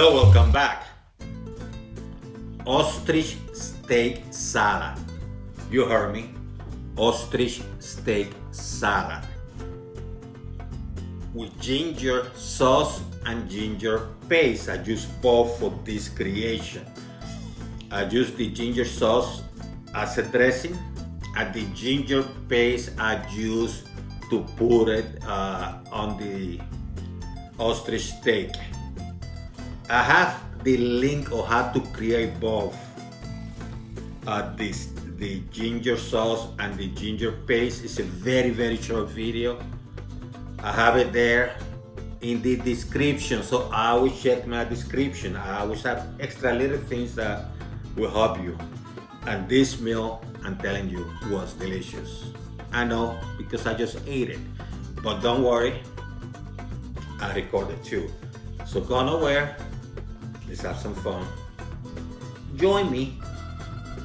Hello, welcome back. Ostrich steak salad. You heard me. Ostrich steak salad. With ginger sauce and ginger paste. I use both for this creation. I use the ginger sauce as a dressing, and the ginger paste I use to put it on the ostrich steak. I have the link on how to create both the ginger sauce and the ginger paste. It's a very short video. I have it there in the description, so I always check my description. I always have extra little things that will help you. And this meal, I'm telling you, was delicious. I know, because I just ate it. But don't worry, I recorded too. So go nowhere, let's have some fun. Join me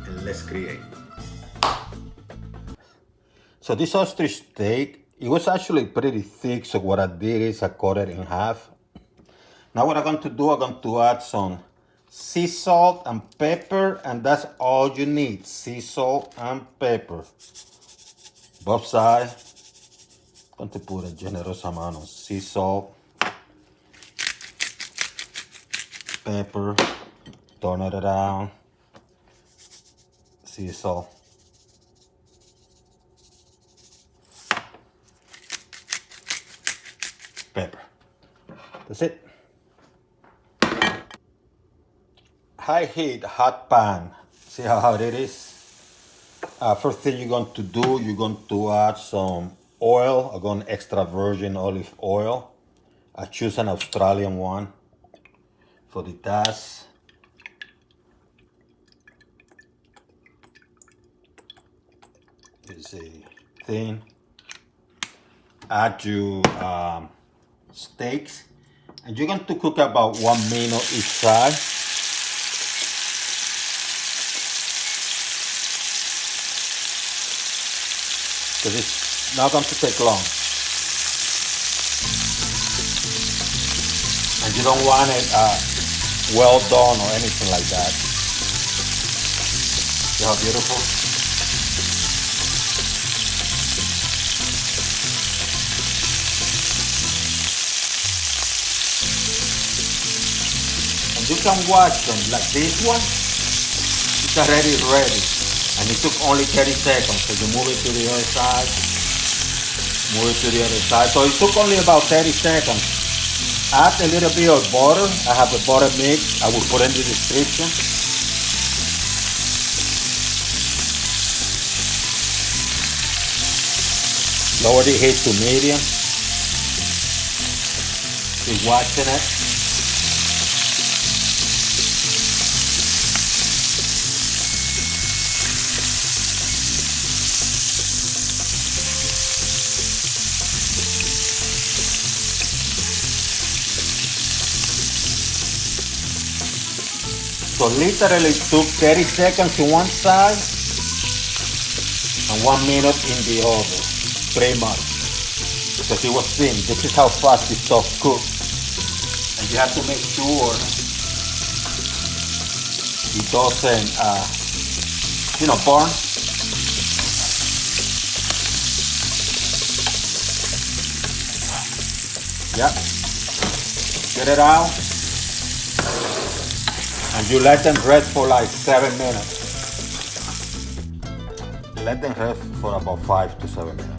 and let's create. So this ostrich steak, it was actually pretty thick, so what I did is I cut it in half. Now what I'm going to do, I'm going to add some sea salt and pepper, and that's all you need, sea salt and pepper. Both sides. I'm going to put a generous amount of sea salt, pepper, turn it around, sea salt, pepper. That's it. High heat, hot pan. See how hot it is? First thing you're going to do, you're going to add some oil. I'm going extra virgin olive oil. I choose an Australian one for the task. It's a thin. Add your steaks, and you're going to cook about 1 minute each side. Because it's not going to take long. And you don't want it well done or anything like that. See how beautiful? And you can watch them like this one. It's already ready. And it took only 30 seconds, so you move it to the other side, move it to the other side. So it took only about 30 seconds. Add a little bit of butter. I have a butter mix. I will put in the description. Lower the heat to medium. Keep watching it. So literally it took 30 seconds in one side and 1 minute in the other, pretty much, because it was thin. This is how fast this stuff cooks, and you have to make sure it doesn't, burn. Yeah, get it out. And you let them rest for like 7 minutes. Let them rest for about 5 to 7 minutes.